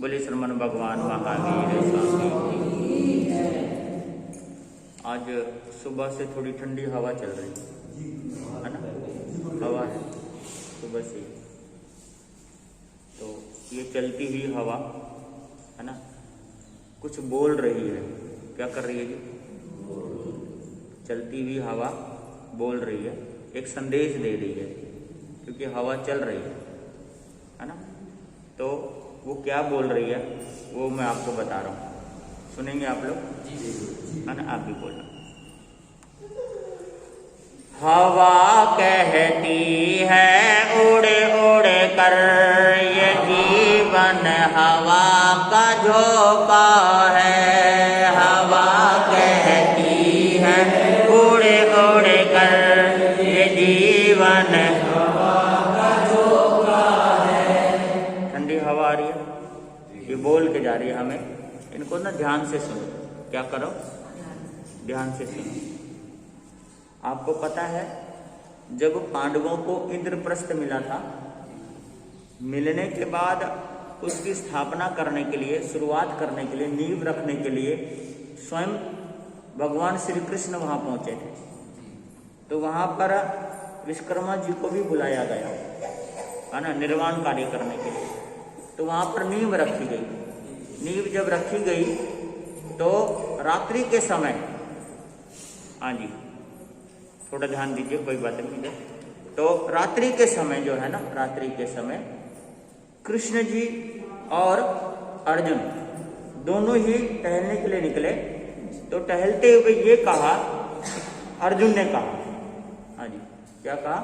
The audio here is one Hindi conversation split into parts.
बोले श्रमण भगवान महावीर स्वामी की। आज सुबह से थोड़ी ठंडी हवा चल रही है ना, हवा है सुबह से, तो ये चलती हुई हवा है ना कुछ बोल रही है। क्या कर रही है जी? चलती हुई हवा बोल रही है, एक संदेश दे रही है, क्योंकि हवा चल रही है ना। तो वो क्या बोल रही है वो मैं आपको बता रहा हूँ, सुनेंगे आप लोग है ना। आप भी बोलना। हवा कहती है उड़ उड़ कर, ये जीवन हवा का झोंका है। हवा कहती है उड़ उड़ कर, ये जीवन हवा का झोंका है। ठंडी हवा आ रही है, ये बोल के जा रही है हमें। इनको ना ध्यान से सुनो। क्या करो? ध्यान से सुनो। आपको पता है जब पांडवों को इंद्रप्रस्थ मिला था, मिलने के बाद उसकी स्थापना करने के लिए, शुरुआत करने के लिए, नींव रखने के लिए स्वयं भगवान श्री कृष्ण वहां पहुंचे थे। तो वहां पर विश्वकर्मा जी को भी बुलाया गया है ना, निर्माण कार्य करने के लिए। तो वहां पर नींव रखी गई। नींव जब रखी गई तो रात्रि के समय, हाँ जी थोड़ा ध्यान दीजिए, कोई बात नहीं है। तो रात्रि के समय जो है ना, रात्रि के समय कृष्ण जी और अर्जुन दोनों ही टहलने के लिए निकले। तो टहलते हुए ये कहा, अर्जुन ने कहा, हाँ जी क्या कहा?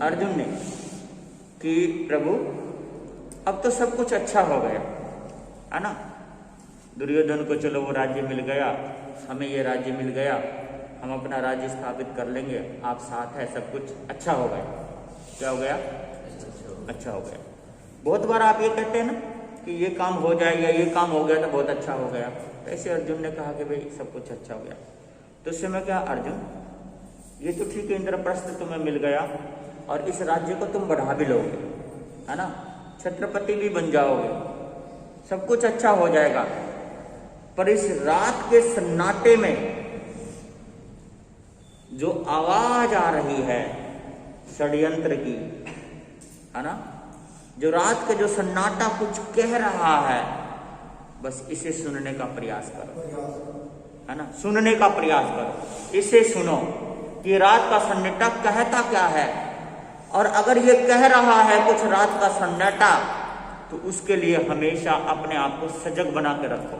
अर्जुन ने कि प्रभु अब तो सब कुछ अच्छा हो गया है ना। दुर्योधन को चलो वो राज्य मिल गया, हमें ये राज्य मिल गया, हम अपना राज्य स्थापित कर लेंगे, आप साथ है, सब कुछ अच्छा हो गया। क्या हो गया? अच्छा हो गया। बहुत बार आप ये कहते हैं ना कि ये काम हो जाएगा, ये काम हो गया तो बहुत अच्छा हो गया। ऐसे अर्जुन ने कहा कि भाई सब कुछ अच्छा हो गया। तो उस समय क्या, अर्जुन ये तो ठीक है, इंद्रप्रस्थ तुम्हें मिल गया और इस राज्य को तुम बढ़ा भी लोगे है ना, छत्रपति भी बन जाओगे, सब कुछ अच्छा हो जाएगा। पर इस रात के सन्नाटे में जो आवाज आ रही है षड्यंत्र की है ना, जो रात का जो सन्नाटा कुछ कह रहा है, बस इसे सुनने का प्रयास करो है ना, सुनने का प्रयास करो, इसे सुनो कि रात का सन्नाटा कहता क्या है। और अगर ये कह रहा है कुछ रात का सन्नाटा, तो उसके लिए हमेशा अपने आप को सजग बना के रखो।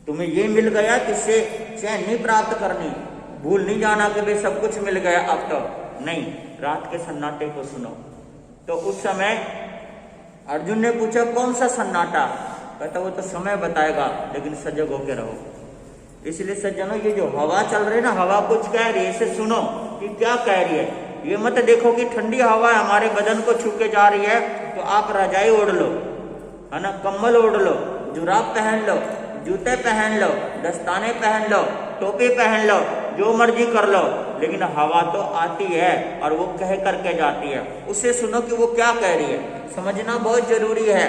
तुम्हें ये मिल गया कि इससे चैन नहीं प्राप्त करनी, भूल नहीं जाना कि भाई सब कुछ मिल गया अब तो नहीं, रात के सन्नाटे को सुनो। तो उस समय अर्जुन ने पूछा कौन सा सन्नाटा? कहता वो तो समय बताएगा, लेकिन सजग होके रहो। इसलिए सज्जनों, ये जो हवा चल रही है ना, हवा कुछ कह रही है, इसे सुनो कि क्या कह रही है। ये मत देखो कि ठंडी हवा हमारे बदन को छू के जा रही है तो आप रजाई ओढ़ लो है ना, कंबल ओढ़ लो, जुराब पहन लो, जूते पहन लो, दस्ताने पहन लो, टोपी पहन लो, जो मर्जी कर लो, लेकिन हवा तो आती है और वो कह करके जाती है। उसे सुनो कि वो क्या कह रही है। समझना बहुत जरूरी है,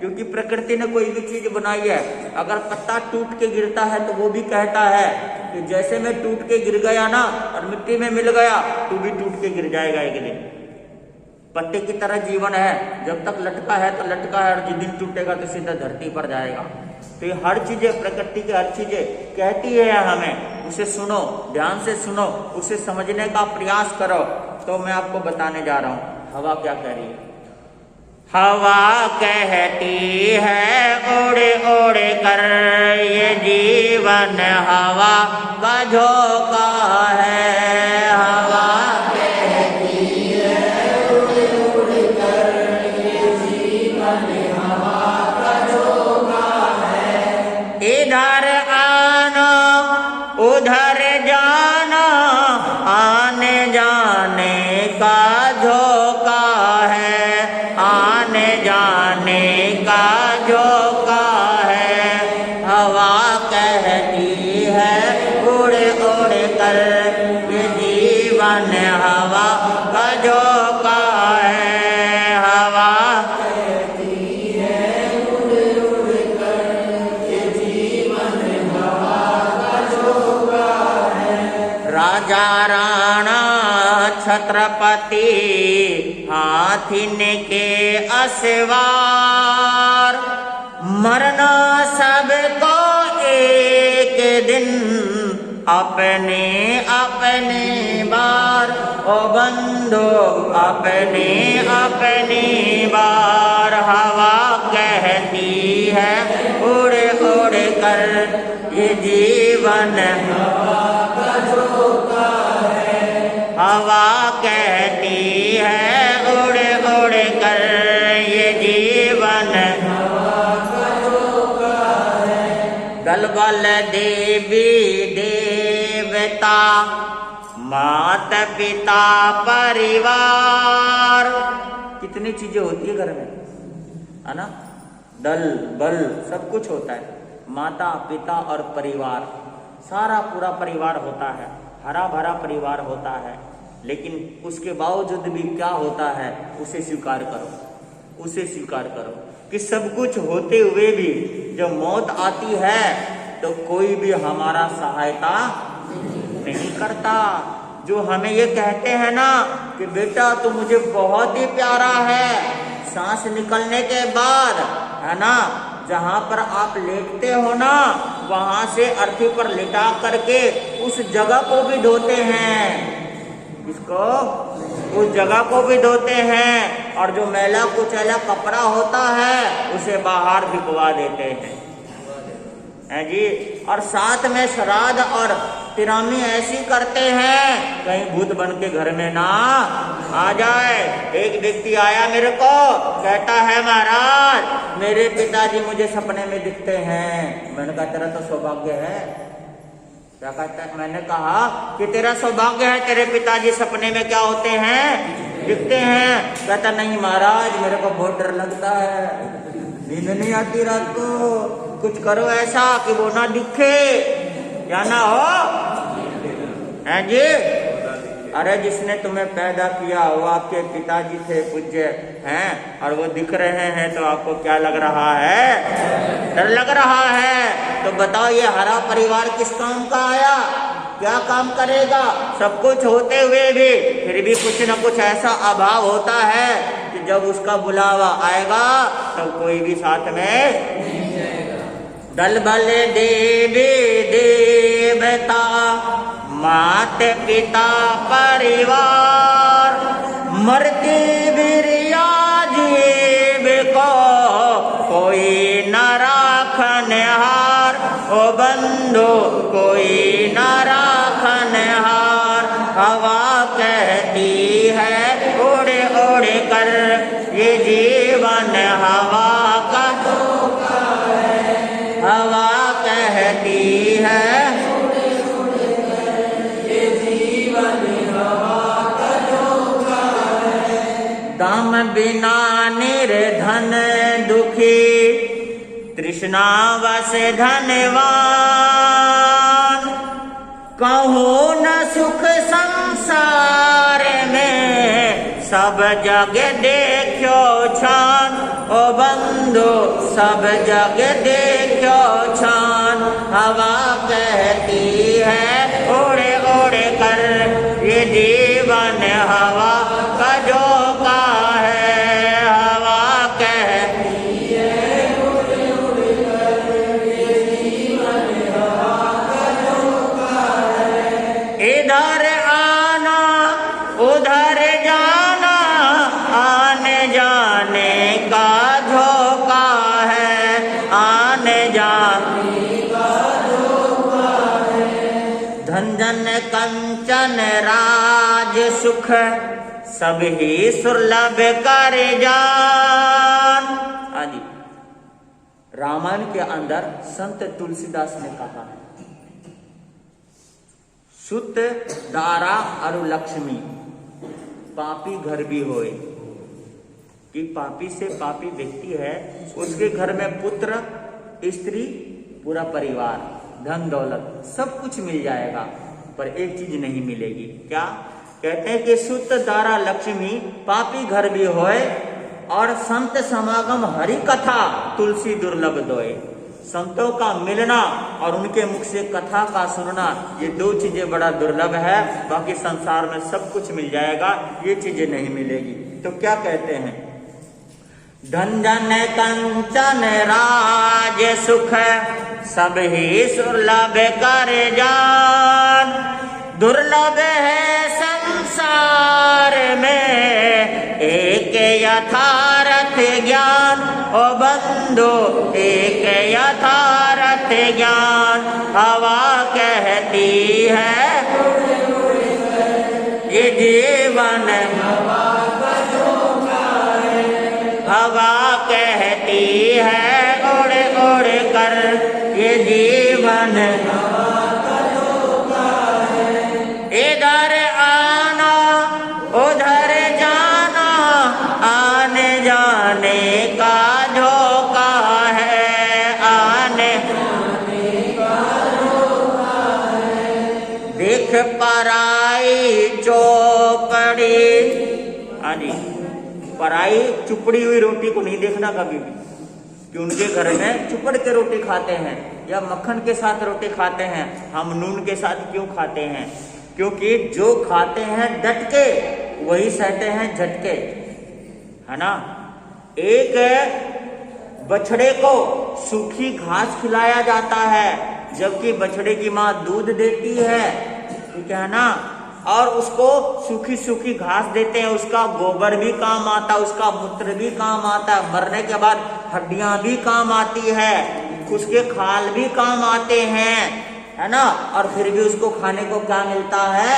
क्योंकि प्रकृति ने कोई भी चीज बनाई है, अगर पत्ता टूट के गिरता है तो वो भी कहता है कि जैसे मैं टूट के गिर गया ना और मिट्टी में मिल गया, तू भी टूट के गिर जाएगा एक दिन। पत्ते की तरह जीवन है, जब तक लटका है तो लटका है, और जिस दिन टूटेगा तो सीधा धरती पर जाएगा। तो ये हर चीजें, प्रकृति की हर चीजें कहती है हमें, उसे सुनो, ध्यान से सुनो, उसे समझने का प्रयास करो। तो मैं आपको बताने जा रहा हूँ हवा क्या कह रही है। हवा कहती है उड़ उड़ कर, ये जीवन हवा का झोंका है। हवा कहती है उड़ उड़ कर, ये जीवन हवा का झोंका है। इधर आना उधर जाना, आने जाने का झोंका है, आने जाने का झोंका है। हवा कहती है उड़ उड़ कर, ये जीवन हवा का झोंका है। हवा कहती है राजा राणा छत्रपति हाथिन के असवार, मरना सबको एक दिन अपने अपने बार, ओ बंधो अपने अपने बार। हवा कहती है उड़ उड़ कर ये जीवन हवा का झोंका है, हवा कहती है उड़ उड़ कर ये जीवन हवा का झोंका है। दल बल देवी देवता मात पिता परिवार, कितनी चीजें होती है घर में, है ना। दल बल सब कुछ होता है, माता पिता और परिवार, सारा पूरा परिवार होता है, हरा भरा परिवार होता है। लेकिन उसके बावजूद भी क्या होता है, उसे स्वीकार करो, उसे स्वीकार करो कि सब कुछ होते हुए भी जब मौत आती है तो कोई भी हमारा सहायता नहीं करता। जो हमें ये कहते हैं ना कि बेटा तू मुझे बहुत ही प्यारा है, सांस निकलने के बाद, है ना, जहां पर आप लेटते हो ना वहां से अर्थी पर लिटा करके उस जगह को भी धोते हैं, इसको उस जगह को भी धोते हैं, और जो मैला कुचैला कपड़ा होता है उसे बाहर भिगवा देते हैं जी। और साथ में श्राद्ध और तिरामी ऐसी करते हैं कहीं भूत बन के घर में ना आ जाए। एक व्यक्ति आया मेरे को, कहता है महाराज मेरे पिताजी मुझे सपने में दिखते हैं। मैंने कहा तेरा तो सौभाग्य है। क्या कहता है? मैंने कहा कि तेरा सौभाग्य है, तेरे पिताजी सपने में क्या होते हैं, दिखते हैं। कहता नहीं महाराज मेरे को बहुत डर लगता है, नींद नहीं आती रात को, कुछ करो ऐसा कि वो ना दिखे या ना हो, है जी। अरे जिसने तुम्हें पैदा किया वो आपके पिताजी थे, पूज्य हैं, और वो दिख रहे हैं तो आपको क्या लग रहा है, डर लग रहा है। तो बताओ ये हरा परिवार किस काम का आया, क्या काम करेगा। सब कुछ होते हुए भी फिर भी कुछ न कुछ ऐसा अभाव होता है कि जब उसका बुलावा आएगा तो कोई भी साथ में नहीं जाएगा। दल बल देवी देवता मात पिता परिवार, मरती बिरिया जीव को कोई न राखनहार, ओ बंधु कोई न राखनहार। हवा कहती है उड़ उड़ कर ये जीवन हवा का झोंका है, हवा कहती है दाम बिना निर्धन दुखी तृष्णा वश धनवान, कहो न सुख संसार में सब जग देखो छान, ओ बंधु सब जग देखो छान। हवा कहती है उड़ उड़ कर ये जीवन हवा का झोंका है, हवा कहती है उड़ उड़ कर ये जीवन हवा का झोंका है। इधर आना उधर जाना आने जाने का झोंका है, आने जाने का झोंका है। धन जन कंचन राज सुख सब ही सुलभ कर जान। आदि रामायण के अंदर संत तुलसीदास ने कहा सुत दारा और लक्ष्मी पापी घर भी होए, कि पापी से पापी व्यक्ति है उसके घर में पुत्र स्त्री पूरा परिवार धन दौलत सब कुछ मिल जाएगा, पर एक चीज नहीं मिलेगी। क्या कहते हैं कि सुत दारा लक्ष्मी पापी घर भी होए और संत समागम हरि कथा तुलसी दुर्लभ दोए। संतों का मिलना और उनके मुख से कथा का सुनना, ये दो चीजें बड़ा दुर्लभ है। बाकी संसार में सब कुछ मिल जाएगा, ये चीजें नहीं मिलेगी। तो क्या कहते हैं, धन जन कंचन राज सुख सब ही सुलभ कर जान, दुर्लभ है संसार में एक यथार्थ ज्ञान। ओ बंधु एक यथार्थ ज्ञान, हवा कहती है ये जीवन, हवा कहती है उड़ उड़ कर ये जीवन। इधर आना उधर जाना, आने जाने का झोंका है, आने देख पराई चौपड़ी। हाँ जी, पराई चुपड़ी हुई रोटी को नहीं देखना कभी भी, कि उनके घर में चुपड़ के रोटी खाते हैं या मक्खन के साथ रोटी खाते हैं, हम नून के साथ क्यों खाते हैं? क्योंकि जो खाते हैं डट के वही सहते हैं झटके, है ना। एक बछड़े को सूखी घास खिलाया जाता है, जबकि बछड़े की माँ दूध देती है, ठीक है ना, और उसको सूखी सूखी घास देते हैं, उसका गोबर भी काम आता है, उसका मूत्र भी काम आता है, मरने के बाद हड्डियां भी काम आती है, उसके खाल भी काम आते हैं, है ना। और फिर भी उसको खाने को क्या मिलता है?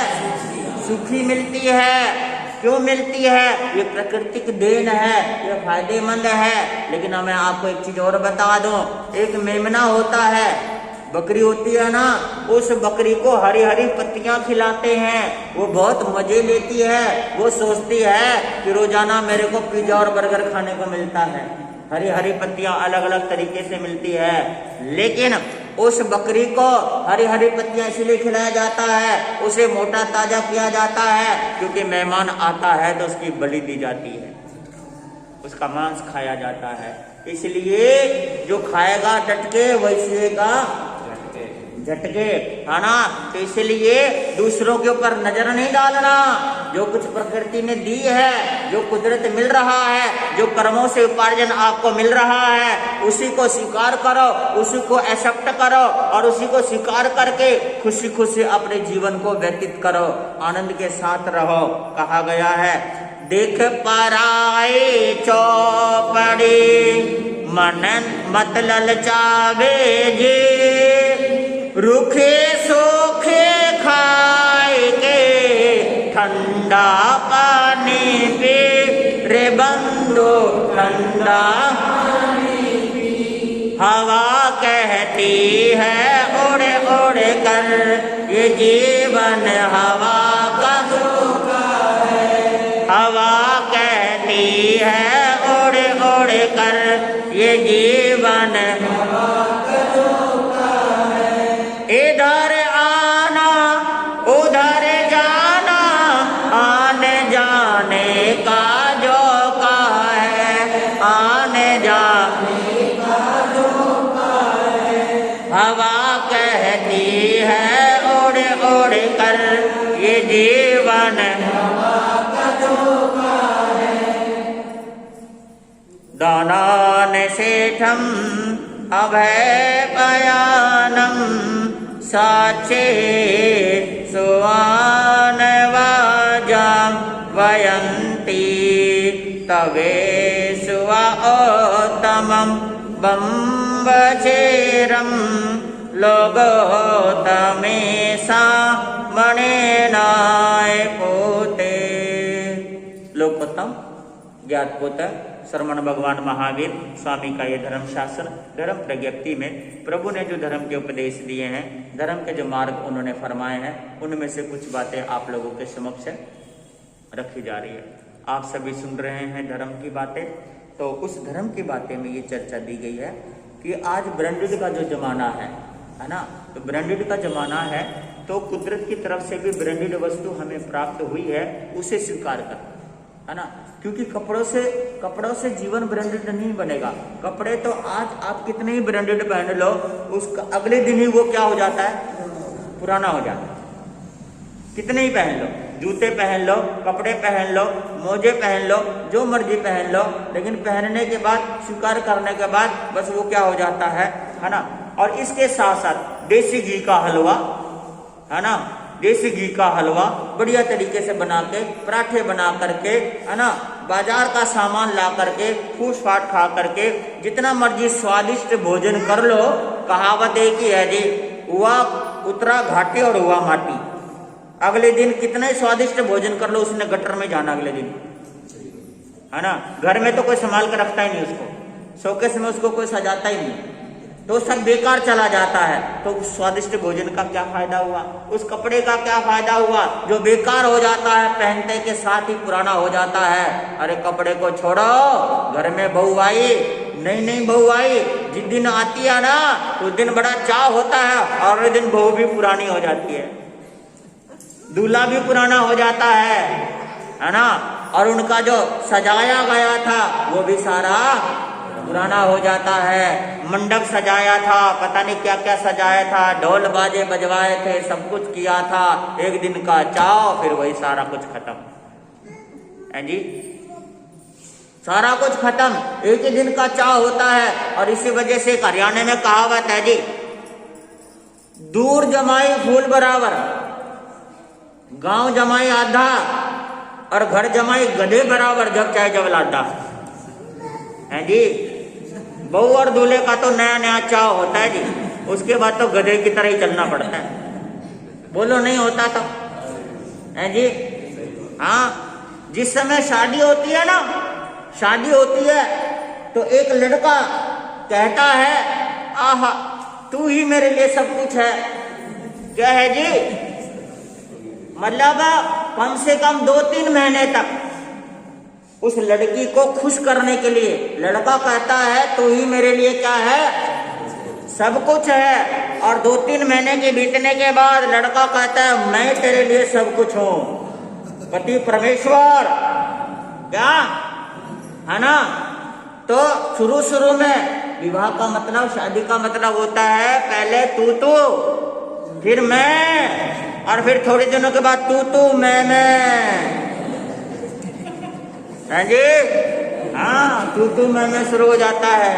सूखी मिलती है। क्यों मिलती है? ये प्राकृतिक देन है, ये फायदेमंद है। लेकिन मैं आपको एक चीज और बता दूं, एक मेमना होता है, बकरी होती है ना, उस बकरी को हरी हरी पत्तियां खिलाते हैं, वो बहुत मजे लेती है, वो सोचती है कि रोजाना मेरे को पिज्जा और बर्गर खाने को मिलता है। हरी हरी पत्तियां अलग अलग तरीके से मिलती है, लेकिन उस बकरी को हरी हरी पत्तियां इसलिए खिलाया जाता है, उसे मोटा ताजा किया जाता है, क्योंकि मेहमान आता है तो उसकी बलि दी जाती है, उसका मांस खाया जाता है। इसलिए जो खाएगा डटके वैसे का झटके, है ना। तो इसलिए दूसरों के ऊपर नजर नहीं डालना। जो कुछ प्रकृति ने दी है, जो कुदरत मिल रहा है, जो कर्मों से उपार्जन आपको मिल रहा है, उसी को स्वीकार करो, उसी को एक्सेप्ट करो और उसी को स्वीकार करके खुशी खुशी अपने जीवन को व्यतीत करो, आनंद के साथ रहो। कहा गया है, देख पराई चौपड़ी मन मत ललचावे जी, रूखे सूखे खाए के ठंडा पानी पी रे बंधु, ठंडा हवा कहती है उड़ उड़ कर ये जीवन, हवा का धोखा है, हवा कहती है उड़ उड़ कर ये जीवन, हवा का धोखा है। इधर आना उधर जाना, आने जाने का झोंका है, आने जाने का झोंका है, हवा कहती है उड़ उड़ कर ये जीवन, हवा का धोखा है। दानान सेठम अभय पयानम, साचे सुवान वाजाम वयंती, तवे सुवा उत्तमम बम्बचेरम, लोगो तमेसा मणेनाय पोते। लोकोत्तम ज्ञात पोता श्रमण भगवान महावीर स्वामी का ये धर्म शास्त्र, धर्म प्रज्ञप्ति में प्रभु ने जो धर्म के उपदेश दिए हैं, धर्म के जो मार्ग उन्होंने फरमाए हैं, उनमें से कुछ बातें आप लोगों के समक्ष रखी जा रही है। आप सभी सुन रहे हैं धर्म की बातें। तो उस धर्म की बातें में ये चर्चा दी गई है कि आज ब्रांडेड का जो जमाना है ना, तो ब्रांडेड का जमाना है, तो कुदरत की तरफ से भी ब्रांडेड वस्तु हमें प्राप्त हुई है, उसे स्वीकार कर, है ना। क्योंकि कपड़ों से जीवन ब्रांडेड नहीं बनेगा। कपड़े तो आज आप कितने ही ब्रांडेड पहन लो, उसका अगले दिन ही वो क्या हो जाता है, पुराना हो जाता है। कितने ही पहन लो, जूते पहन लो, कपड़े पहन लो, मोजे पहन लो, जो मर्जी पहन लो, लेकिन पहनने के बाद, स्वीकार करने के बाद बस वो क्या हो जाता है ना। और इसके साथ साथ देसी घी का हलवा, है ना, देसी घी का हलवा बढ़िया तरीके से बना के, पराठे बना करके, है ना, बाजार का सामान ला करके, फूस फाट खा करके जितना मर्जी स्वादिष्ट भोजन कर लो। कहावत एक ही है जी, हुआ उतरा घाटी और हुआ माटी। अगले दिन कितना ही स्वादिष्ट भोजन कर लो, उसने गटर में जाना अगले दिन, है ना। घर में तो कोई संभाल कर रखता ही नहीं उसको, शोकेस में उसको कोई सजाता ही नहीं, तो सब बेकार चला जाता है। तो उस स्वादिष्ट भोजन का क्या फायदा हुआ, उस कपड़े का क्या फायदा हुआ जो बेकार हो जाता है, पहनते के साथ ही पुराना हो जाता है। अरे कपड़े को छोड़ो, घर में बहू आई, नई बहू आई, जिस दिन आती है ना उस दिन बड़ा चाव होता है, और उस दिन बहू भी पुरानी हो जाती है, दूल्हा भी पुराना हो जाता है ना। और उनका जो सजाया गया था वो भी सारा पुराना हो जाता है। मंडप सजाया था, पता नहीं क्या क्या सजाया था, ढोल बाजे बजवाए थे, सब कुछ किया था, एक दिन का चाव, फिर वही सारा कुछ खत्म है जी, सारा कुछ खत्म, एक ही दिन का चाव होता है। और इसी वजह से हरियाणा में कहावत है जी, दूर जमाई फूल बराबर, गांव जमाई आधा, और घर जमाई गधे बराबर, जब चाहे जब लादा है जी। बहू और दूल्हे का तो नया नया चाव होता है जी, उसके बाद तो गधे की तरह ही चलना पड़ता है, बोलो नहीं होता तो, है जी। हाँ, जिस समय शादी होती है ना, शादी होती है तो एक लड़का कहता है, आहा तू ही मेरे लिए सब कुछ है। क्या है जी, मतलब कम से कम 2-3 महीने तक उस लड़की को खुश करने के लिए लड़का कहता है तू ही मेरे लिए क्या है, सब कुछ है। और 2-3 महीने के बीतने के बाद लड़का कहता है मैं तेरे लिए सब कुछ हूं, पति परमेश्वर, क्या है ना। तो शुरू में विवाह का मतलब, शादी का मतलब होता है पहले तू, फिर मैं, और फिर थोड़े दिनों के बाद तू मैं, है जी। हाँ, तू मैं शुरू हो जाता है।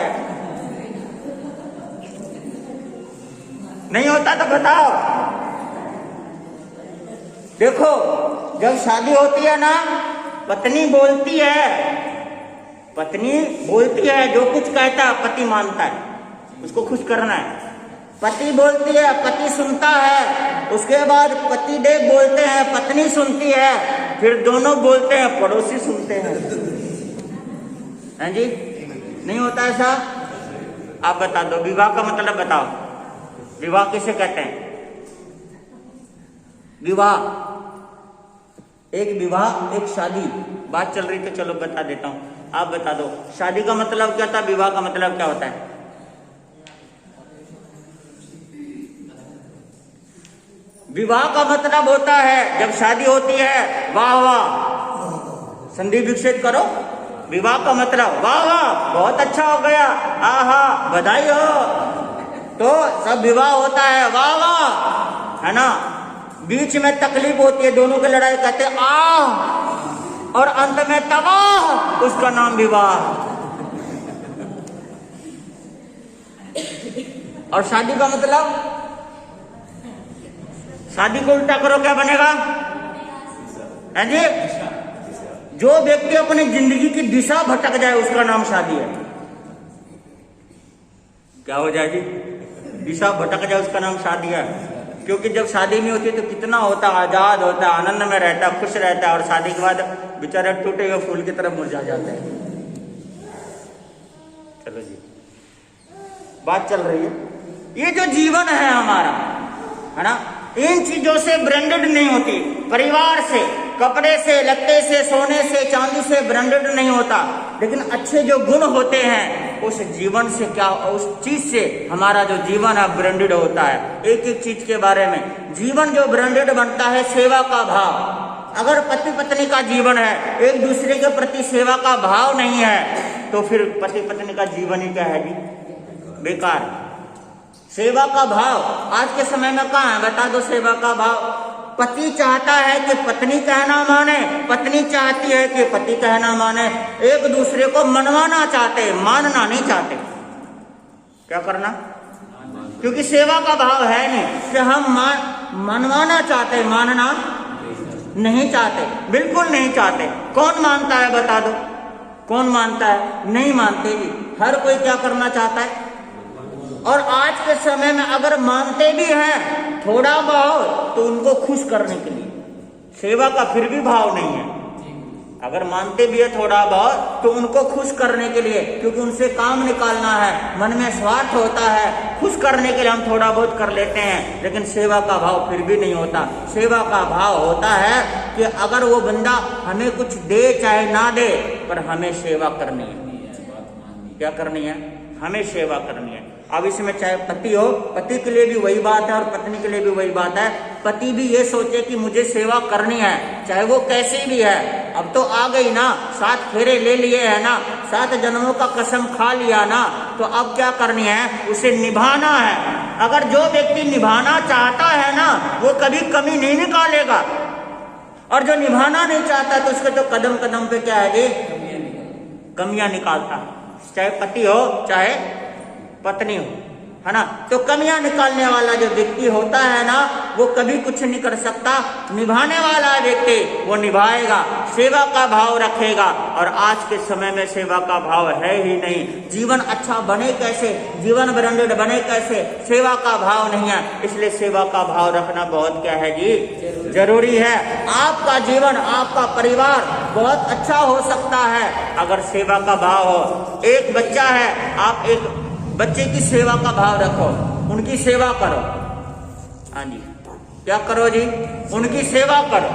नहीं होता तो बताओ। देखो, जब शादी होती है ना, पत्नी बोलती है, जो कुछ कहता है पति मानता है, उसको खुश करना है। पति बोलती है, पति सुनता है, उसके बाद पति देव बोलते हैं, पत्नी सुनती है, फिर दोनों बोलते हैं, पड़ोसी सुनते हैं, हैं जी। नहीं होता ऐसा? आप बता दो, विवाह का मतलब बताओ, विवाह किसे कहते हैं? विवाह एक शादी, बात चल रही तो चलो बता देता हूं, आप बता दो शादी का मतलब क्या था, विवाह का मतलब क्या होता है? विवाह का मतलब होता है जब शादी होती है, वाह वाह, संधि विकसित करो। विवाह का मतलब वाह वाह, बहुत अच्छा हो गया, आहा बधाई हो, तो सब विवाह होता है, वाह वाह, है ना। बीच में तकलीफ होती है, दोनों की लड़ाई कहते हैं आह, और अंत में तबाह, उसका नाम विवाह। और शादी का मतलब, शादी को उल्टा करो क्या बनेगा, है जी? जो व्यक्ति अपनी जिंदगी की दिशा भटक जाए उसका नाम शादी है। क्या हो जाए जी? दिशा भटक जाए उसका नाम शादी है। क्योंकि जब शादी नहीं होती तो कितना होता, आजाद होता, आनंद में रहता, खुश रहता है, और शादी के बाद बेचारे टूटे हुए फूल की तरफ मुरझा जाते हैं। चलो जी, बात चल रही है। ये जो जीवन है हमारा, है ना, इन चीजों से ब्रांडेड नहीं होती। परिवार से, कपड़े से, लत्ते से, सोने से, चांदी से ब्रांडेड नहीं होता। लेकिन अच्छे जो गुण होते हैं उस जीवन से, क्या उस चीज से हमारा जो जीवन है ब्रांडेड होता है। एक एक चीज के बारे में जीवन जो ब्रांडेड बनता है, सेवा का भाव। अगर पति पत्नी का जीवन है, एक दूसरे के प्रति सेवा का भाव नहीं है, तो फिर पति पत्नी का जीवन ही क्या है जी? बेकार। सेवा का भाव आज के समय में कहाँ है? बता दो। सेवा का भाव पति चाहता है कि पत्नी कहना माने, पत्नी चाहती है कि पति कहना माने। एक दूसरे को मनवाना चाहते, मानना नहीं चाहते। क्या करना? क्योंकि सेवा का भाव है नहीं कि हम मनवाना चाहते, मानना नहीं चाहते, बिल्कुल नहीं चाहते। कौन मानता है? बता दो। कौन मानता है? नहीं मानते जी। हर कोई क्या करना चाहता है? और आज के समय में अगर मानते भी हैं थोड़ा बहुत, तो उनको खुश करने के लिए। सेवा का फिर भी भाव नहीं है। अगर मानते भी है थोड़ा बहुत, तो उनको खुश करने के लिए, क्योंकि उनसे काम निकालना है, मन में स्वार्थ होता है, खुश करने के लिए हम थोड़ा बहुत कर लेते हैं। लेकिन सेवा का भाव फिर भी नहीं होता। सेवा का भाव होता है कि अगर वो बंदा हमें कुछ दे चाहे ना दे, पर हमें सेवा करनी है। क्या करनी है? हमें सेवा करनी है। अब इसमें चाहे पति हो, पति के लिए भी वही बात है और पत्नी के लिए भी वही बात है। पति भी ये सोचे कि मुझे सेवा करनी है, चाहे वो कैसी भी है। अब तो आ गई ना, 7 फेरे ले लिए है ना, 7 जन्मों का कसम खा लिया ना, तो अब क्या करनी है? उसे निभाना है। अगर जो व्यक्ति निभाना चाहता है ना, वो कभी कमी नहीं निकालेगा। और जो निभाना नहीं चाहता, तो उसके तो कदम कदम पे क्या है जी? कमियां निकालता। चाहे पति हो चाहे पत्नी हो, है ना। तो कमियां निकालने वाला जो व्यक्ति होता है ना, वो कभी कुछ नहीं कर सकता। निभाने वाला व्यक्ति वो निभाएगा, सेवा का भाव रखेगा। और आज के समय में सेवा का भाव है ही नहीं। जीवन अच्छा बने कैसे, जीवन ब्रांडेड बने कैसे? सेवा का भाव नहीं है। इसलिए सेवा का भाव रखना बहुत क्या है जी? जरूरी है। आपका जीवन, आपका परिवार बहुत अच्छा हो सकता है अगर सेवा का भाव हो। एक बच्चा है, आप एक बच्चे की सेवा का भाव रखो, उनकी सेवा करो। हाँ जी, क्या करो जी? उनकी सेवा करो।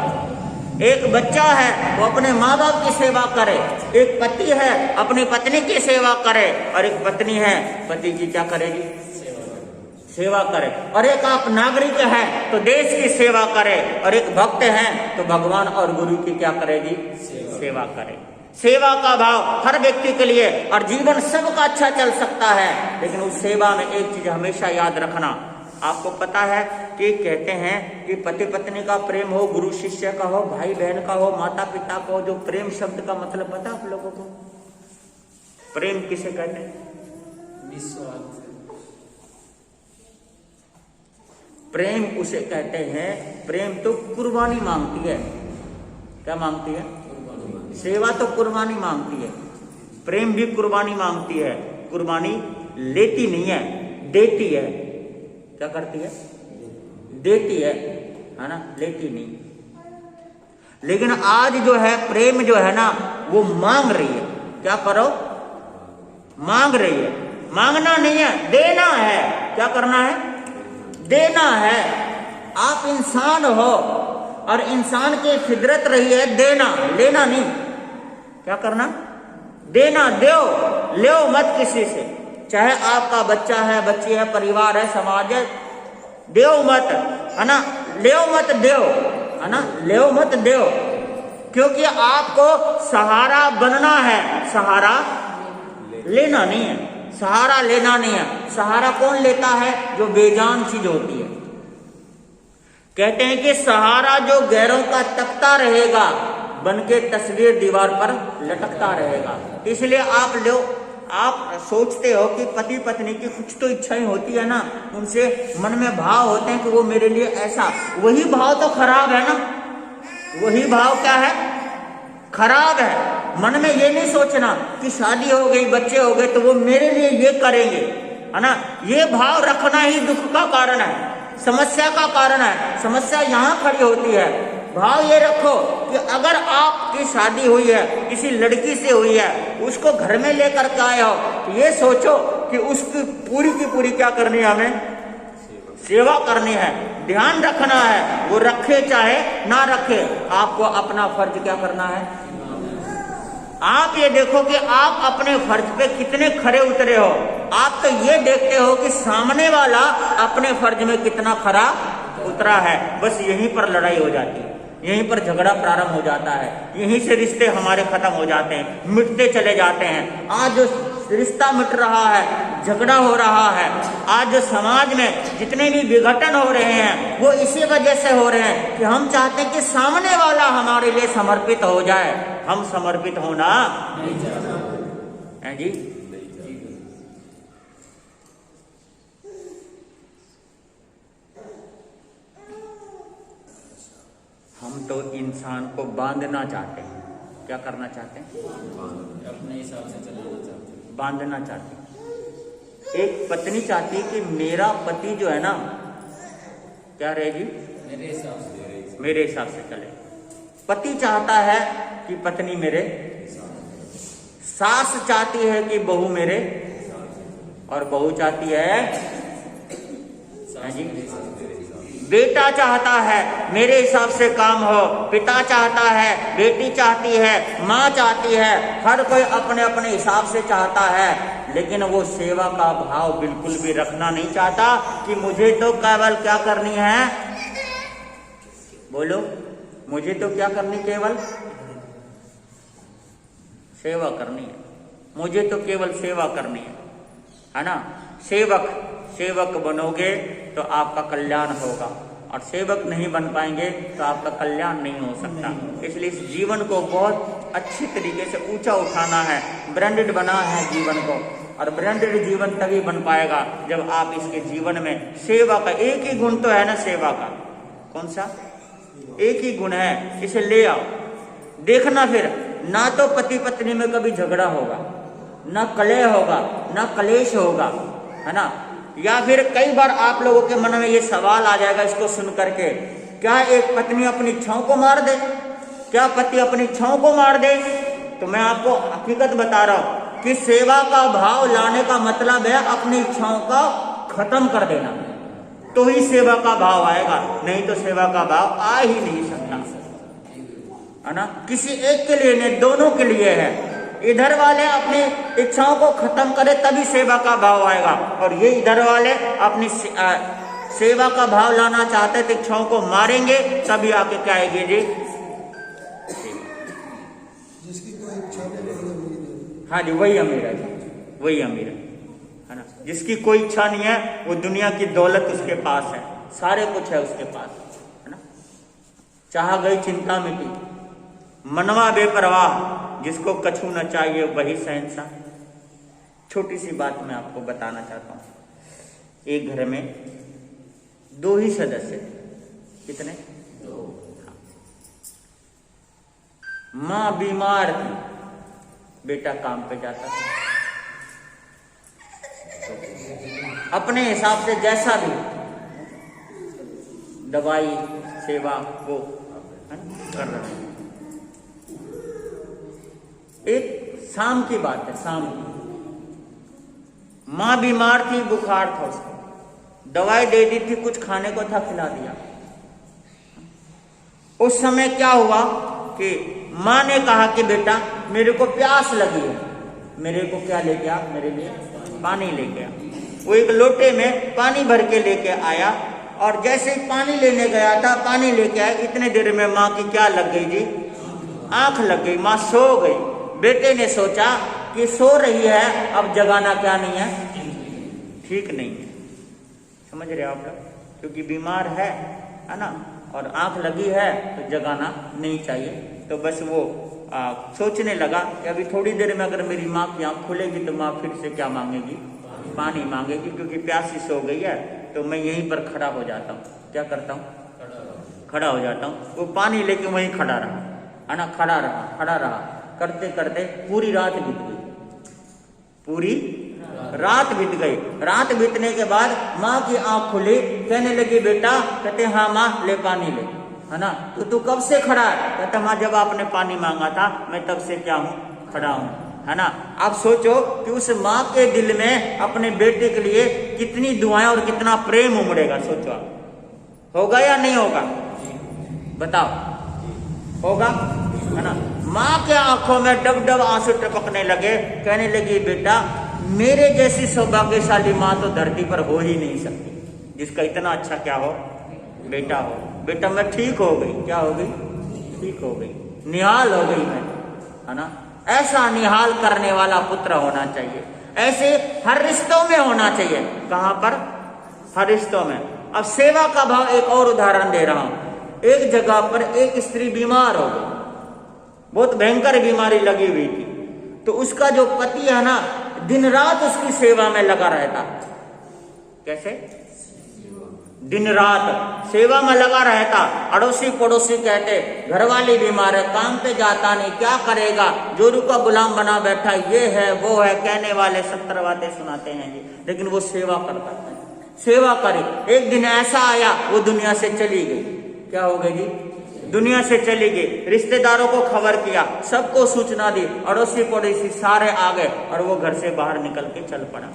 एक बच्चा है वो अपने माँ बाप की सेवा करे, एक पति है अपनी पत्नी की सेवा करे, और एक पत्नी है पति की क्या करेगी? सेवा करे। और एक आप नागरिक है तो देश की सेवा करे, और एक भक्त है तो भगवान और गुरु की क्या करेगी? सेवा करे। सेवा का भाव हर व्यक्ति के लिए, और जीवन सबका अच्छा चल सकता है। लेकिन उस सेवा में एक चीज हमेशा याद रखना। आपको पता है कि कहते हैं कि पति पत्नी का प्रेम हो, गुरु शिष्य का हो, भाई बहन का हो, माता पिता का हो। जो प्रेम शब्द का मतलब पता है आप लोगों को? प्रेम किसे कहते हैं? प्रेम उसे कहते हैं, प्रेम तो कुर्बानी मांगती है। क्या मांगती है? सेवा तो कुर्बानी मांगती है, प्रेम भी कुर्बानी मांगती है। कुर्बानी लेती नहीं है, देती है। क्या करती है? देती है ना, लेती नहीं। लेकिन आज जो है प्रेम जो है ना, वो मांग रही है। क्या करो? मांग रही है। मांगना नहीं है, देना है। क्या करना है? देना है। आप इंसान हो और इंसान की फितरत रही है देना, लेना नहीं। क्या करना? देना। दो, लो मत किसी से। चाहे आपका बच्चा है, बच्ची है, परिवार है, समाज है, दो मत, है ना। ले मत दो, है ना। ले मत दो, क्योंकि आपको सहारा बनना है, सहारा लेना नहीं है। सहारा लेना नहीं है। सहारा कौन लेता है? जो बेजान चीज होती है। कहते हैं कि सहारा जो गैरों का तख्ता रहेगा, बन के तस्वीर दीवार पर लटकता रहेगा। इसलिए आप सोचते हो कि पति पत्नी की कुछ तो इच्छाएं होती है ना, उनसे मन में भाव होते हैं कि वो मेरे लिए ऐसा। वही भाव तो खराब है ना। वही भाव क्या है? खराब है। मन में ये नहीं सोचना कि शादी हो गई, बच्चे हो गए, तो वो मेरे लिए ये करेंगे, है ना। ये भाव रखना ही दुख का कारण है, समस्या का कारण है। समस्या यहाँ खड़ी होती है। भाव ये रखो कि अगर आपकी शादी हुई है, किसी लड़की से हुई है, उसको घर में लेकर के आए हो, तो ये सोचो कि उसकी पूरी की पूरी क्या करनी है? हमें सेवा करनी है, ध्यान रखना है। वो रखे चाहे ना रखे, आपको अपना फर्ज क्या करना है? आप ये देखो कि आप अपने फर्ज पे कितने खरे उतरे हो। आप तो ये देखते हो कि सामने वाला अपने फर्ज में कितना खरा उतरा है। बस यहीं पर लड़ाई हो जाती है। यहीं पर झगड़ा प्रारंभ हो जाता है, यहीं से रिश्ते हमारे खत्म हो जाते हैं, मिटते चले जाते हैं। आज जो रिश्ता मिट रहा है, झगड़ा हो रहा है, आज जो समाज में जितने भी विघटन हो रहे हैं वो इसी वजह से हो रहे हैं कि हम चाहते हैं कि सामने वाला हमारे लिए समर्पित हो जाए, हम समर्पित होना नहीं चाहते हैं जी। हम तो इंसान को बांधना चाहते हैं। क्या करना चाहते हैं? अपने हिसाब से चलाना चाहते हैं, बांधना चाहते हैं। एक पत्नी चाहती है कि मेरा पति जो है ना, क्या रहेगी, मेरे हिसाब से चले। पति चाहता है कि पत्नी मेरे, सास चाहती है कि बहू मेरे, और बहू चाहती है जी, बेटा चाहता है मेरे हिसाब से काम हो, पिता चाहता है, बेटी चाहती है, माँ चाहती है, हर कोई अपने अपने हिसाब से चाहता है। लेकिन वो सेवा का भाव बिल्कुल भी रखना नहीं चाहता कि मुझे तो केवल क्या करनी है, बोलो, मुझे तो क्या करनी, केवल सेवा करनी है, मुझे तो केवल सेवा करनी है ना। सेवक बनोगे तो आपका कल्याण होगा, और सेवक नहीं बन पाएंगे तो आपका कल्याण नहीं हो सकता। इसलिए इस जीवन को बहुत अच्छी तरीके से ऊंचा उठाना है, ब्रांडेड बना है जीवन को, और ब्रांडेड जीवन तभी बन पाएगा जब आप इसके जीवन में सेवा का, एक ही गुण तो है ना सेवा का, कौन सा, एक ही गुण है, इसे ले आओ। देखना फिर ना तो पति पत्नी में कभी झगड़ा होगा, ना कलह होगा, ना कलेश होगा, है ना। या फिर कई बार आप लोगों के मन में ये सवाल आ जाएगा इसको सुन करके, क्या एक पत्नी अपनी इच्छाओं को मार दे, क्या पति अपनी इच्छाओं को मार दे? तो मैं आपको हकीकत बता रहा हूं कि सेवा का भाव लाने का मतलब है अपनी इच्छाओं का खत्म कर देना, तो ही सेवा का भाव आएगा, नहीं तो सेवा का भाव आ ही नहीं सकता, है ना। किसी एक के लिए नहीं, दोनों के लिए है। इधर वाले अपनी इच्छाओं को खत्म करे तभी सेवा का भाव आएगा, और ये इधर वाले अपनी सेवा का भाव लाना चाहते तो इच्छाओं को मारेंगे, तभी आके क्या आएगी जी, जिसकी कोई इच्छा नहीं। हाँ जी, वही अमीर है जी, वही अमीर है ना। जिसकी कोई इच्छा नहीं है, वो दुनिया की दौलत उसके पास है, सारे कुछ है उसके पास, है ना। चाह गई चिंता मिटी, मनवा बेपरवाह, जिसको कछु न चाहिए वही शहंशाह। छोटी सी बात मैं आपको बताना चाहता हूं। एक घर में दो ही सदस्य, कितने, दो। मां बीमार थी, बेटा काम पे जाता था, अपने हिसाब से जैसा भी दवाई सेवा वो कर रहा है। एक शाम की बात है, शाम की मां बीमार थी, बुखार था उसको, दवाई दे दी थी, कुछ खाने को था, खिला दिया। उस समय क्या हुआ कि मां ने कहा कि बेटा मेरे को प्यास लगी है, मेरे को क्या लेके आ, मेरे लिए पानी लेके आ। वो एक लोटे में पानी भर के लेके आया, और जैसे ही पानी लेने गया था, पानी लेके आया, इतने देर में मां की क्या लग गई जी, आंख लग गई, मां सो गई। बेटे ने सोचा कि सो रही है, अब जगाना क्या नहीं है, ठीक नहीं है। समझ रहे हो आप लोग, क्योंकि बीमार है ना, और आंख लगी है तो जगाना नहीं चाहिए। तो बस वो सोचने लगा कि अभी थोड़ी देर में अगर मेरी माँ की आंख खुलेगी तो माँ फिर से क्या मांगेगी, पानी मांगेगी, क्योंकि प्यासी सो गई है। तो मैं यहीं पर खड़ा हो जाता हूँ, क्या करता हूँ, खड़ा हो जाता हूँ। वो पानी लेके वहीं खड़ा रहा, है ना, खड़ा रहा, करते करते पूरी रात बीत गई, पूरी रात बीत गई। रात बीतने के बाद माँ की आंख खुली, कहने लगी बेटा, कहते हाँ माँ ले पानी ले, है ना। तो तू कब से खड़ा है? कहता माँ जब आपने पानी मांगा था मैं तब से क्या हूँ, खड़ा हूँ, है ना। आप सोचो कि उस माँ के दिल में अपने बेटे के लिए कितनी दुआएं और कितना प्रेम उमड़ेगा। सोचो आप, होगा या नहीं होगा, बताओ, होगा, है ना। माँ के आंखों में डब डब आंसू टपकने लगे, कहने लगी बेटा मेरे जैसी सौभाग्यशाली माँ तो धरती पर हो ही नहीं सकती, जिसका इतना अच्छा क्या हो, बेटा हो। बेटा मैं ठीक हो गई, क्या हो गई, ठीक हो गई, निहाल हो गई है ना। ऐसा निहाल करने वाला पुत्र होना चाहिए। ऐसे हर रिश्तों में होना चाहिए। कहां पर? हर रिश्तों में। अब सेवा का भाव एक और उदाहरण दे रहा हूं। एक जगह पर एक स्त्री बीमार हो गई, बहुत भयंकर बीमारी लगी हुई थी। तो उसका जो पति है ना, दिन रात उसकी सेवा में लगा रहता। कैसे? दिन रात सेवा में लगा रहता। अड़ोसी पड़ोसी कहते घर वाली बीमार है, काम पे जाता नहीं, क्या करेगा, जोरू का गुलाम बना बैठा, ये है वो है, कहने वाले 70 बातें सुनाते हैं जी, लेकिन वो सेवा करता है। सेवा करे। एक दिन ऐसा आया, वो दुनिया से चली गई। क्या हो गई जी? दुनिया से चली गई। रिश्तेदारों को खबर किया, सबको सूचना दी, अड़ोसी पड़ोसी सारे आ गए और वो घर से बाहर निकल के चल पड़ा,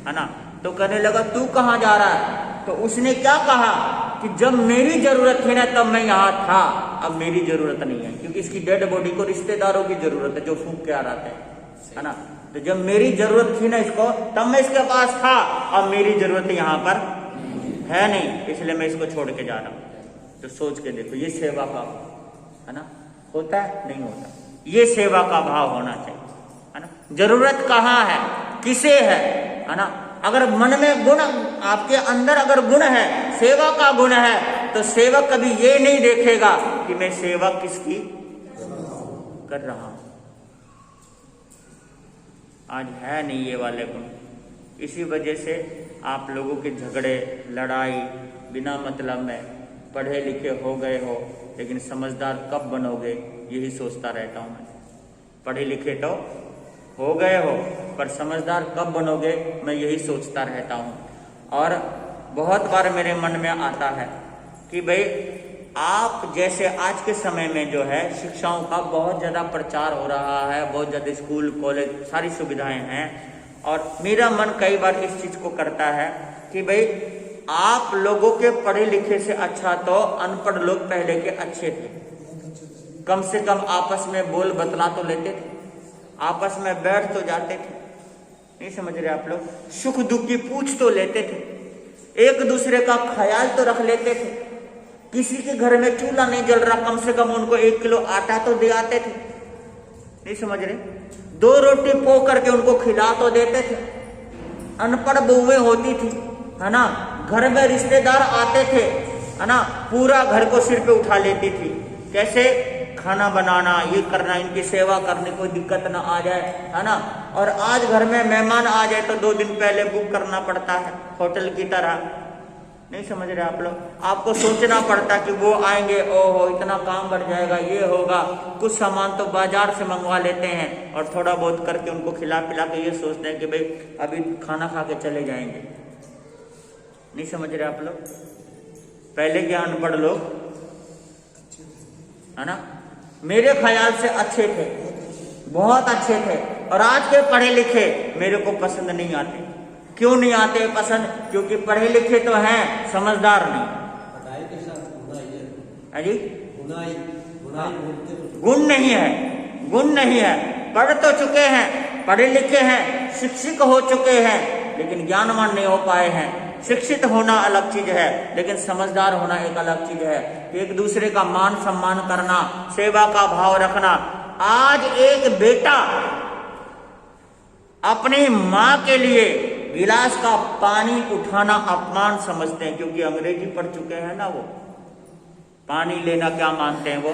है ना। तो कहने लगा तू कहाँ जा रहा है? तो उसने क्या कहा कि जब मेरी जरूरत थी ना तब मैं यहाँ था, अब मेरी जरूरत नहीं है, क्योंकि इसकी डेड बॉडी को रिश्तेदारों की जरूरत है जो फूंक के आ रहा है ना। तो जब मेरी जरूरत थी ना इसको, तब मैं इसके पास था, अब मेरी जरूरत यहाँ पर है नहीं, इसलिए मैं इसको छोड़ के जा रहा हूँ। तो सोच के देखो, ये सेवा का है ना, होता है? नहीं होता। ये सेवा का भाव होना चाहिए, है ना। जरूरत कहाँ है, किसे है ना। अगर मन में गुण, आपके अंदर अगर गुण है, सेवा का गुण है, तो सेवक कभी ये नहीं देखेगा कि मैं सेवा किसकी कर रहा हूं। आज है नहीं ये वाले गुण। इसी वजह से आप लोगों के झगड़े, लड़ाई बिना मतलब में, पढ़े लिखे हो गए हो लेकिन समझदार कब बनोगे यही सोचता रहता हूं मैं। पढ़े लिखे तो हो गए हो पर समझदार कब बनोगे मैं यही सोचता रहता हूं। और बहुत बार मेरे मन में आता है कि भाई आप जैसे आज के समय में जो है शिक्षाओं का बहुत ज़्यादा प्रचार हो रहा है, बहुत ज़्यादा स्कूल कॉलेज सारी सुविधाएं हैं, और मेरा मन कई बार इस चीज़ को करता है कि भाई आप लोगों के पढ़े लिखे से अच्छा तो अनपढ़ लोग पहले के अच्छे थे। कम से कम आपस में बोल बतला तो लेते थे, आपस में बैठ तो जाते थे, नहीं समझ रहे आप लोग, सुख दुख की पूछ तो लेते थे, एक दूसरे का ख्याल तो रख लेते थे। किसी के घर में चूल्हा नहीं जल रहा, कम से कम उनको 1 किलो आटा तो दे आते थे, नहीं समझ रहे, 2 रोटी पो करके उनको खिला तो देते थे। अनपढ़ बहुएं होती थी, है ना, घर में रिश्तेदार आते थे, है ना, पूरा घर को सिर पे उठा लेती थी। कैसे? खाना बनाना, ये करना, इनकी सेवा करने, कोई दिक्कत ना आ जाए, है ना। और आज घर में मेहमान आ जाए तो 2 दिन पहले बुक करना पड़ता है, होटल की तरह, नहीं समझ रहे आप लोग। आपको सोचना पड़ता कि वो आएंगे, ओहो इतना काम बढ़ जाएगा, ये होगा। कुछ सामान तो बाजार से मंगवा लेते हैं और थोड़ा बहुत करके उनको खिला पिला के ये सोचते हैं कि भाई अभी खाना खा के चले जाएंगे, नहीं समझ रहे आप लोग। पहले के अनपढ़ लोग, है ना, मेरे ख्याल से अच्छे थे, बहुत अच्छे थे। और आज के पढ़े लिखे मेरे को पसंद नहीं आते। क्यों नहीं आते पसंद? क्योंकि पढ़े लिखे तो हैं, समझदार नहीं। पढ़ाई के साथ है जी, गुनाई गुण नहीं है, गुण नहीं है। पढ़ तो चुके हैं, पढ़े लिखे हैं, शिक्षित हो चुके हैं, लेकिन ज्ञानवान नहीं हो पाए हैं। शिक्षित होना अलग चीज है, लेकिन समझदार होना एक अलग चीज है। एक दूसरे का मान सम्मान करना, सेवा का भाव रखना। आज एक बेटा अपनी माँ के लिए गिलास का पानी उठाना अपमान समझते हैं, क्योंकि अंग्रेजी पढ़ चुके हैं ना, वो पानी लेना क्या मानते हैं वो।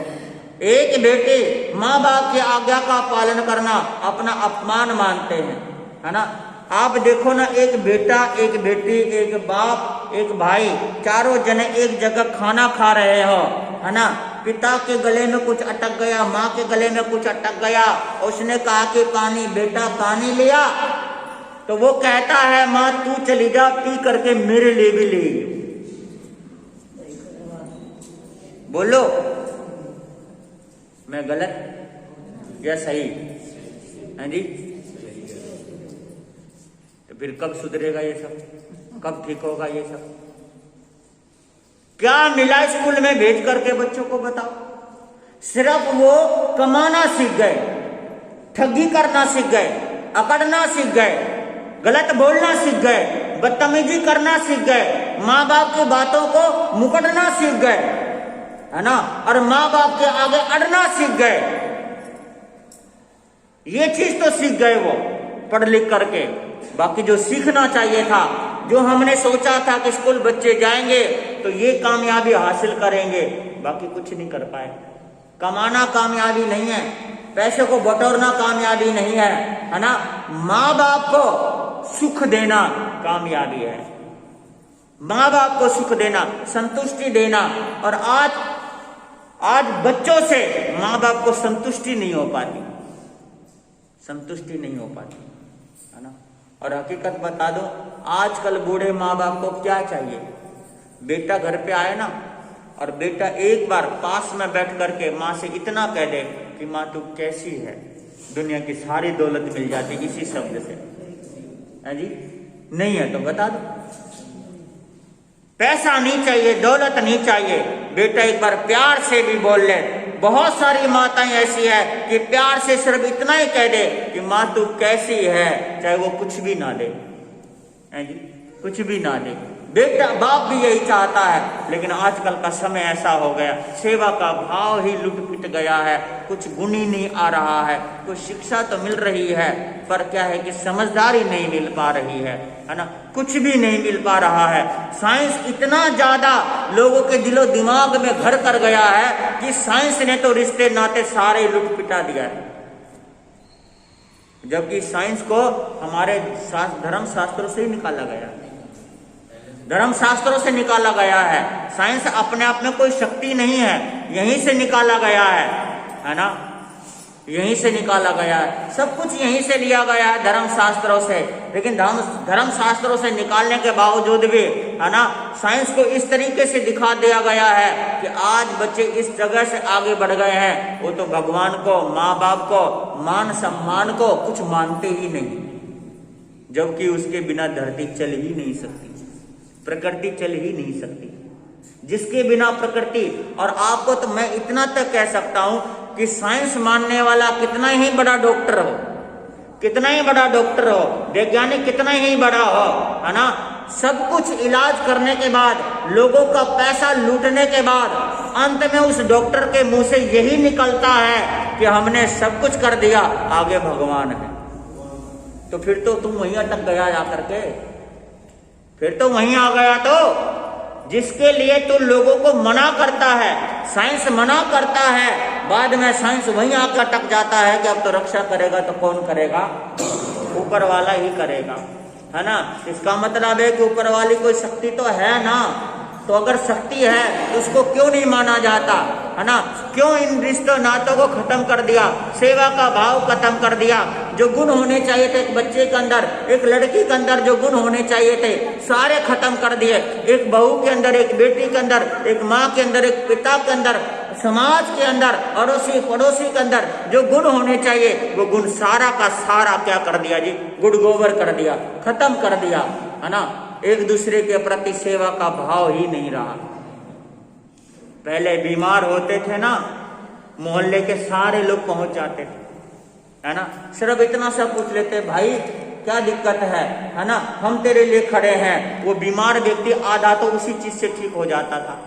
एक बेटे माँ बाप की आज्ञा का पालन करना अपना अपमान मानते हैं, है ना। आप देखो ना, एक बेटा, एक बेटी, एक बाप, एक भाई, चारों जने एक जगह खाना खा रहे हो, है ना। पिता के गले में कुछ अटक गया, माँ के गले में कुछ अटक गया, उसने कहा कि पानी, बेटा पानी लिया, तो वो कहता है माँ तू चली जा, पी करके मेरे लिए भी ले। बोलो मैं गलत या सही? है जी। तो फिर कब सुधरेगा ये सब? कब ठीक होगा ये सब? क्या मिला स्कूल में भेज करके बच्चों को बताओ? सिर्फ वो कमाना सीख गए, ठगी करना सीख गए, अकड़ना सीख गए, गलत बोलना सीख गए, बदतमीजी करना सीख गए, माँ बाप की बातों को मुकरना सीख गए। है ना, और माँ बाप के आगे अड़ना सीख गए। ये चीज तो सीख गए वो पढ़ लिख करके। बाकी जो सीखना चाहिए था, जो हमने सोचा था कि स्कूल बच्चे जाएंगे तो ये कामयाबी हासिल करेंगे, बाकी कुछ नहीं कर पाए। कमाना कामयाबी नहीं है, पैसे को बटोरना कामयाबी नहीं है ना, माँ बाप को सुख देना कामयाबी है। माँ बाप को सुख देना, संतुष्टि देना। और आज बच्चों से माँ बाप को संतुष्टि नहीं हो पाती, संतुष्टि नहीं हो पाती, है ना। और हकीकत बता दो, आजकल बूढ़े माँ बाप को क्या चाहिए? बेटा घर पे आए ना, और बेटा एक बार पास में बैठ करके माँ से इतना कह दे कि माँ तू कैसी है, दुनिया की सारी दौलत मिल जाती इसी शब्द से, है जी। नहीं है तो बता दो। पैसा नहीं चाहिए, दौलत नहीं चाहिए, बेटा एक बार प्यार से भी बोल ले। बहुत सारी माताएं ऐसी है कि प्यार से सिर्फ इतना ही कह दे कि माँ तू कैसी है, चाहे वो कुछ भी ना दे, है जी, कुछ भी ना दे। बेटा बाप भी यही चाहता है, लेकिन आजकल का समय ऐसा हो गया, सेवा का भाव ही लुट पिट गया है, कुछ गुण ही नहीं आ रहा है। कुछ शिक्षा तो मिल रही है, पर क्या है कि समझदारी नहीं मिल पा रही है ना, कुछ भी नहीं मिल पा रहा है। साइंस इतना ज्यादा लोगों के दिलो दिमाग में घर कर गया है कि साइंस ने तो रिश्ते नाते सारे लुट पिटा दिया है। जबकि साइंस को हमारे धर्म शास्त्रों से ही निकाला गया है, धर्म शास्त्रों से निकाला गया है। साइंस अपने आप में कोई शक्ति नहीं है, यहीं से निकाला गया है ना, यहीं से निकाला गया है। सब कुछ यहीं से लिया गया है धर्म शास्त्रों से। लेकिन धर्म शास्त्रों से निकालने के बावजूद भी, है ना, साइंस को इस तरीके से दिखा दिया गया है कि आज बच्चे इस जगह से आगे बढ़ गए हैं, वो तो भगवान को, माँ बाप को, मान सम्मान को कुछ मानते ही नहीं, जबकि उसके बिना धरती चल ही नहीं सकती, प्रकृति चल ही नहीं सकती। जिसके बिना प्रकृति, और आपको तो मैं इतना तक कह सकता हूं कि साइंस मानने वाला कितना ही बड़ा डॉक्टर हो, कितना ही बड़ा डॉक्टर हो, वैज्ञानिक कितना ही बड़ा हो, है ना, सब कुछ इलाज करने के बाद, लोगों का पैसा लूटने के बाद, अंत में उस डॉक्टर के मुंह से यही निकलता है कि हमने सब कुछ कर दिया, आगे भगवान है। तो फिर तो तुम वहीं अटक गया जाकर के, फिर तो वहीं आ गया। तो जिसके लिए तो लोगों को मना करता है, साइंस मना करता है, बाद में साइंस वहीं आकर अटक जाता है कि अब तो रक्षा करेगा तो कौन करेगा? ऊपर वाला ही करेगा, है ना। इसका मतलब है कि ऊपर वाली कोई शक्ति तो है ना, तो अगर शक्ति है तो उसको क्यों नहीं माना जाता, है ना। क्यों इन रिश्तों नातों को खत्म कर दिया, सेवा का भाव खत्म कर दिया। जो गुण होने चाहिए थे एक बच्चे के अंदर, एक लड़की के अंदर जो गुण होने चाहिए थे, सारे खत्म कर दिए। एक बहू के अंदर, एक बेटी के अंदर, एक माँ के अंदर, एक पिता के अंदर, समाज के अंदर, अड़ोसी पड़ोसी के अंदर जो गुण होने चाहिए, वो गुण सारा का सारा क्या कर दिया जी? गुड़ गोबर कर दिया, खत्म कर दिया, है ना। एक दूसरे के प्रति सेवा का भाव ही नहीं रहा। पहले बीमार होते थे ना, मोहल्ले के सारे लोग पहुंच जाते थे, है ना, सिर्फ इतना सा पूछ लेते, भाई क्या दिक्कत है ना, हम तेरे लिए खड़े हैं। वो बीमार व्यक्ति आधा तो उसी चीज से ठीक हो जाता था।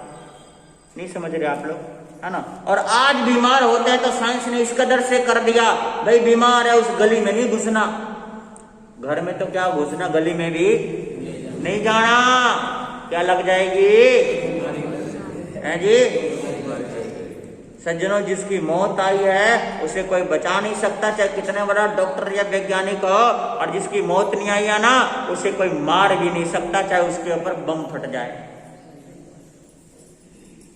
नहीं समझ रहे आप लोग, है ना। और आज बीमार होते हैं तो साइंस ने इस कदर से कर दिया, भाई बीमार है उस गली में नहीं घुसना, घर में तो क्या घुसना, गली में भी नहीं जाना, क्या लग जाएगी, है जी। सज्जनों, जिसकी मौत आई है उसे कोई बचा नहीं सकता, चाहे कितने बड़ा डॉक्टर या वैज्ञानिक हो। और जिसकी मौत नहीं आई है ना, उसे कोई मार भी नहीं सकता, चाहे उसके ऊपर बम फट जाए।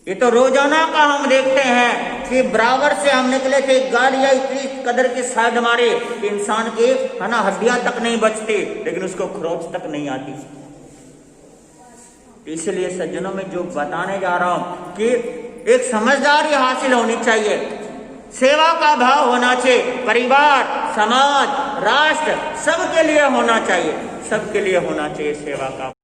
ये तो रोजाना का हम देखते हैं कि बराबर से हम निकले थे, गाड़ियां इतनी कदर की साइड मारे कि इंसान की, है ना, हड्डियां तक नहीं बचती, लेकिन उसको खरोच तक नहीं आती। इसलिए सज्जनों में जो बताने जा रहा हूं कि एक समझदारी हासिल होनी चाहिए, सेवा का भाव होना चाहिए, परिवार, समाज, राष्ट्र सबके लिए होना चाहिए, सबके लिए होना चाहिए सेवा का